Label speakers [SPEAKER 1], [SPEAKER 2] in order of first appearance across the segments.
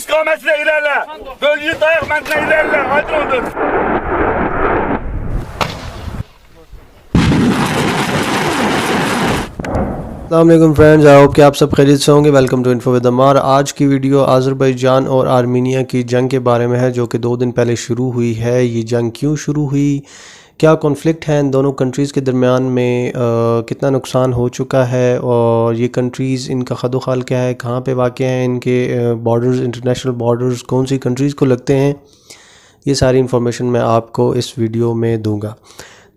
[SPEAKER 1] istikametine ilerle. Bölgeyi dayak mentine ilerle. Aydın oldur.
[SPEAKER 2] अस्सलाम friends, I hope कि आप सब खैरियत से होंगे। वेलकम टू इन्फो विद अमार। आज की वीडियो अज़रबैजान और आर्मीनिया की जंग के बारे में है, जो कि 2 दिन पहले शुरू हुई है। ये जंग क्यों शुरू हुई, क्या कॉन्फ्लिक्ट है इन दोनों कंट्रीज़ के दरमियान में, कितना नुकसान हो चुका है, और ये कंट्रीज़ इनका खदोखाल क्या है, कहाँ पे वाक़ हैं इनके बॉर्डर्स, इंटरनेशनल बॉर्डर्स कौन सी कंट्रीज़ को लगते हैं, ये सारी इन्फॉर्मेशन मैं आपको इस वीडियो में दूँगा।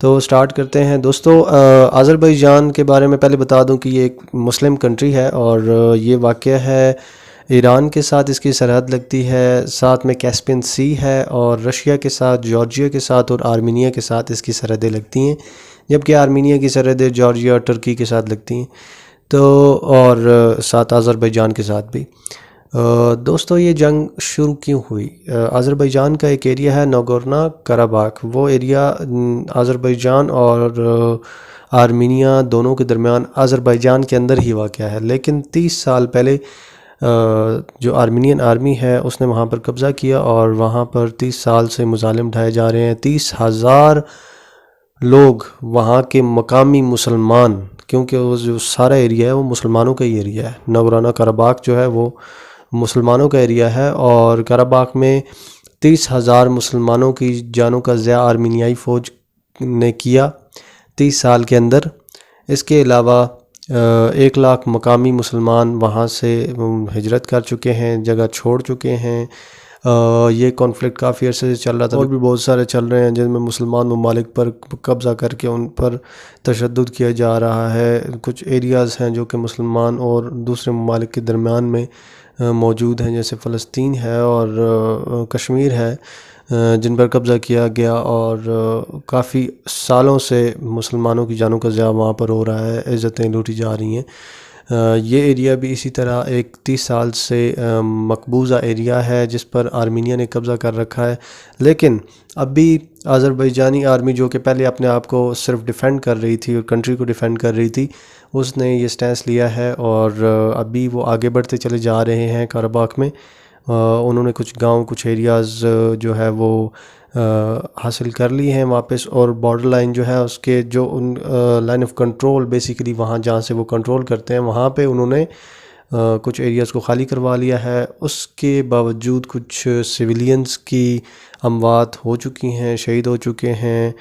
[SPEAKER 2] तो स्टार्ट करते हैं दोस्तों। अज़रबैजान के बारे में पहले बता दूं कि ये एक मुस्लिम कंट्री है और ये वाक़या है ईरान के साथ इसकी सरहद लगती है, साथ में कैस्पियन सी है, और रशिया के साथ, जॉर्जिया के साथ और आर्मीनिया के साथ इसकी सरहदें लगती हैं, जबकि आर्मीनिया की सरहदें जॉर्जिया और तुर्की के साथ लगती हैं, तो और साथ अज़रबैजान के साथ भी। दोस्तों, ये जंग शुरू क्यों हुई? अज़रबैजान का एक एरिया है नागोर्नो कराबाख। वो एरिया अज़रबैजान और आर्मीनिया दोनों के दरमियान अज़रबैजान के अंदर ही वाक़या है, लेकिन 30 साल पहले जो आर्मीनियन आर्मी है उसने वहाँ पर कब्ज़ा किया और वहाँ पर 30 साल से मुज़ालिम ढाए जा रहे हैं। 30,000 लोग वहाँ के मकामी मुसलमान, क्योंकि वो जो सारा एरिया है वो मुसलमानों का ही एरिया है। नागोर्नो कराबाख जो है वो मुसलमानों का एरिया है, और कराबाख में 30,000 मुसलमानों की जानों का ज़िया आर्मीनियाई फ़ौज ने किया 30 साल के अंदर। इसके अलावा 1 लाख मकामी मुसलमान वहाँ से हिजरत कर चुके हैं, जगह छोड़ चुके हैं। ये कॉन्फ्लिक्ट काफ़ी अर्से से चल रहा था, और भी बहुत सारे चल रहे हैं जिनमें मुसलमान ममालिक पर कब्ज़ा करके उन पर तशद्दुद किया जा रहा है। कुछ एरियाज़ हैं जो कि मुसलमान और दूसरे ममालिक के दरमियान में मौजूद हैं, जैसे फ़लस्तीन है और कश्मीर है, जिन पर कब्ज़ा किया गया, और काफ़ी सालों से मुसलमानों की जानों का ज़िया वहाँ पर हो रहा है, इज़्ज़तें लूटी जा रही हैं। ये एरिया भी इसी तरह एक 30 साल से मकबूजा एरिया है जिस पर आर्मीनिया ने कब्ज़ा कर रखा है। लेकिन अभी अज़रबैजानी आर्मी, जो कि पहले अपने आप को सिर्फ डिफ़ेंड कर रही थी और कंट्री को डिफ़ेंड कर रही थी, उसने ये स्टैंस लिया है और अभी वो आगे बढ़ते चले जा रहे हैं कराबाख में। उन्होंने कुछ गांव, कुछ एरियाज़ जो है वो हासिल कर ली हैं वापस, और बॉर्डर लाइन जो है उसके जो उन लाइन ऑफ कंट्रोल बेसिकली वहाँ जहाँ से वो कंट्रोल करते हैं वहाँ पे उन्होंने कुछ एरियाज़ को खाली करवा लिया है। उसके बावजूद कुछ सिविलियंस की अमवात हो चुकी हैं, शहीद हो चुके हैं।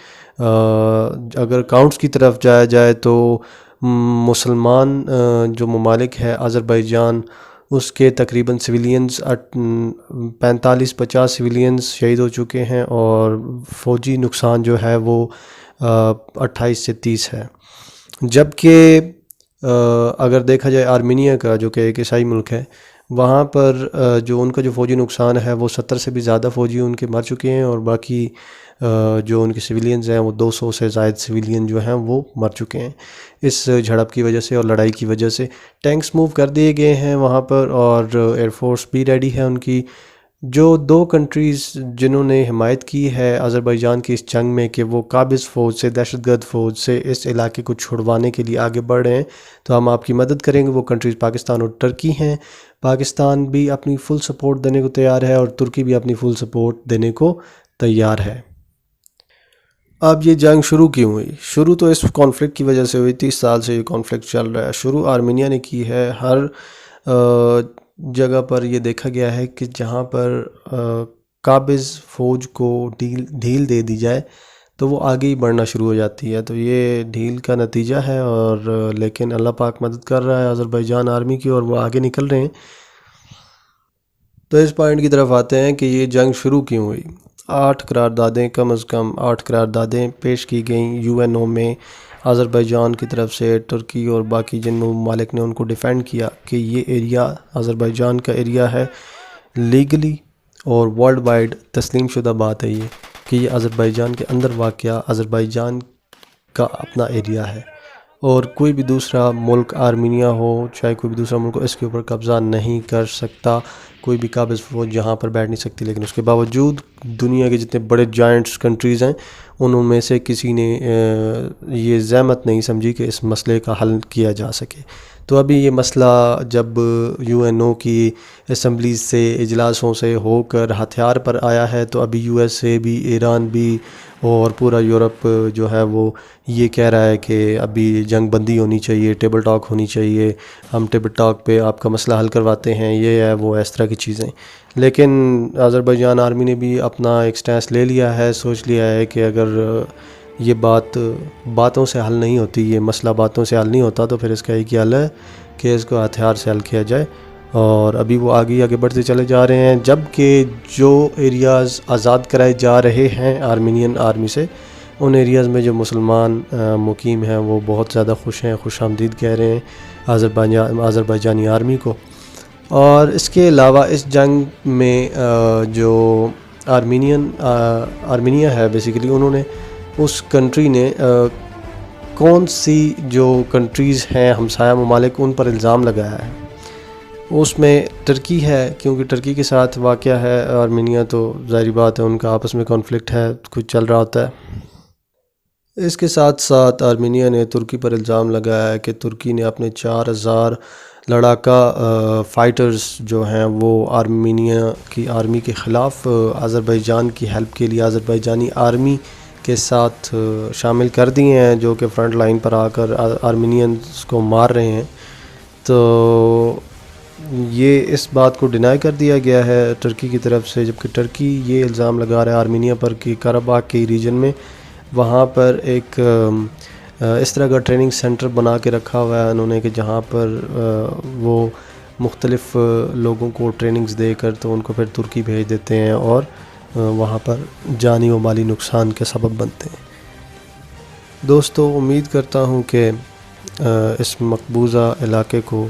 [SPEAKER 2] अगर काउंट्स की तरफ जाया जाए तो मुसलमान जो ममालिक है अज़रबैजान, उसके तकरीबन सिविलियंस 45-50 सिविलियंस शहीद हो चुके हैं, और फ़ौजी नुकसान जो है वो 28 से 30 है। जबकि अगर देखा जाए आर्मीनिया का, जो कि एक ईसाई मुल्क है, वहाँ पर जो उनका जो फ़ौजी नुकसान है वो 70 से भी ज़्यादा फ़ौजी उनके मर चुके हैं, और बाकी जो उनके सिविलियंस हैं वो 200 से ज़ायद सिविलियन जो हैं वो मर चुके हैं इस झड़प की वजह से और लड़ाई की वजह से। टैंक्स मूव कर दिए गए हैं वहाँ पर, और एयरफोर्स भी रेडी है उनकी। जो 2 कंट्रीज़ जिन्होंने हिमायत की है अज़रबैजान की इस जंग में कि वो काबिज़ फ़ौज से, दहशतगर्द फ़ौज से इस इलाके को छुड़वाने के लिए आगे बढ़ रहे हैं, तो हम आपकी मदद करेंगे। वो कंट्रीज़ पाकिस्तान और तुर्की हैं। पाकिस्तान भी अपनी फुल सपोर्ट देने को तैयार है, और तुर्की भी अपनी फुल सपोर्ट देने को तैयार है। अब ये जंग शुरू क्यों हुई? शुरू तो इस कॉन्फ्लिक्ट की वजह से हुई। 30 साल से ये कॉन्फ्लिक्ट चल रहा है। शुरू आर्मीनिया ने की है। हर जगह पर ये देखा गया है कि जहाँ पर काबिज़ फ़ौज को ढील दे दी जाए तो वो आगे ही बढ़ना शुरू हो जाती है। तो ये ढील का नतीजा है, और लेकिन अल्लाह पाक मदद कर रहा है अज़रबैजान आर्मी की, और वो आगे निकल रहे हैं। तो इस पॉइंट की तरफ आते हैं कि ये जंग शुरू क्यों हुई। 8 करारदादें, कम अज़ कम 8 करारदादें पेश की गई यूएनओ में अज़रबैजान की तरफ से। तुर्की और बाकी जिन ममालिक ने उनको डिफ़ेंड किया कि ये एरिया अज़रबैजान का एरिया है, लीगली और वर्ल्ड वाइड तस्लीम शुदा बात है ये कि ये अज़रबैजान के अंदर वाक़या अज़रबैजान का अपना एरिया है, और कोई भी दूसरा मुल्क, आर्मीनिया हो चाहे कोई भी दूसरा मुल्क हो, इसके ऊपर कब्ज़ा नहीं कर सकता। कोई भी काबिज़ फ़ौज यहाँ पर बैठ नहीं सकती। लेकिन उसके बावजूद दुनिया के जितने बड़े जायंट्स कंट्रीज़ हैं उनमें से किसी ने ये ज़हमत नहीं समझी कि इस मसले का हल किया जा सके। तो अभी ये मसला जब यूएनओ की असम्बली से इजलासों से होकर हथियार पर आया है, तो अभी यूएसए भी, ईरान भी और पूरा यूरोप जो है वो ये कह रहा है कि अभी जंग बंदी होनी चाहिए, टेबल टॉक होनी चाहिए, हम टेबल टॉक पे आपका मसला हल करवाते हैं, ये है वो, इस तरह की चीज़ें। लेकिन अज़रबैजान आर्मी ने भी अपना एक स्टैंस ले लिया है, सोच लिया है कि अगर ये बातों से हल नहीं होती, ये मसला बातों से हल नहीं होता, तो फिर इसका एक ही हल है कि इसको हथियार से हल किया जाए। और अभी वो आगे बढ़ते चले जा रहे हैं, जबकि जो एरियाज़ आज़ाद कराए जा रहे हैं आर्मीनियन आर्मी से, उन एरियाज़ में जो मुसलमान मुकीम हैं वो बहुत ज़्यादा खुश हैं, खुशामदीद कह रहे हैं अज़रबैजानी आर्मी को। और इसके अलावा इस जंग में जो आर्मीनिया है बेसिकली, उन्होंने उस कंट्री ने कौन सी जो कंट्रीज़ हैं हमसाया ममालिक, उन पर इल्ज़ाम लगाया है। उसमें टर्की है, क्योंकि टर्की के साथ वाक़या है आर्मीनिया, तो ज़ाहिर बात है उनका आपस में कॉन्फ्लिक्ट है, कुछ चल रहा होता है। इसके साथ साथ आर्मीनिया ने तुर्की पर इल्ज़ाम लगाया है कि तुर्की ने अपने 4000 लड़ाका फ़ाइटर्स जो हैं वो आर्मीनिया की आर्मी के ख़िलाफ़ अज़रबैजान की हेल्प के लिए अज़रबैजानी आर्मी के साथ शामिल कर दिए हैं, जो कि फ्रंट लाइन पर आकर आर्मीनियंस को मार रहे हैं। तो ये इस बात को डिनाई कर दिया गया है टर्की की तरफ से, जबकि टर्की ये इल्ज़ाम लगा रहा है आर्मीनिया पर कि कराबाग के रीजन में वहाँ पर एक इस तरह का ट्रेनिंग सेंटर बना के रखा हुआ है उन्होंने, कि जहाँ पर वो मुख्तलिफ़ लोगों को ट्रेनिंग्स देकर तो उनको फिर तुर्की भेज देते हैं और वहाँ पर जानी व माली नुकसान के सबब बनते हैं। दोस्तों, उम्मीद करता हूँ कि इस मकबूजा इलाके को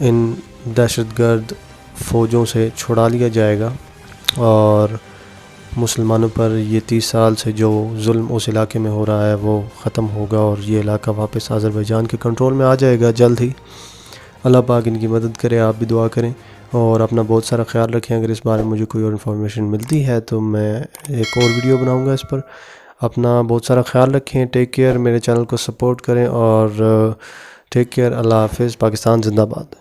[SPEAKER 2] इन दहशतगर्द फ़ौजों से छुड़ा लिया जाएगा और मुसलमानों पर ये 30 साल से जो जुल्म उस इलाके में हो रहा है वो ख़त्म होगा और ये इलाका वापस अज़रबैजान के कंट्रोल में आ जाएगा जल्द ही। अल्लाह पाक इनकी मदद करे, आप भी दुआ करें और अपना बहुत सारा ख्याल रखें। अगर इस बारे में मुझे कोई और इन्फॉर्मेशन मिलती है तो मैं एक और वीडियो बनाऊँगा इस पर। अपना बहुत सारा ख्याल रखें, टेक केयर, मेरे चैनल को सपोर्ट करें और टेक केयर। अल्लाह हाफ़िज़। पाकिस्तान जिंदाबाद।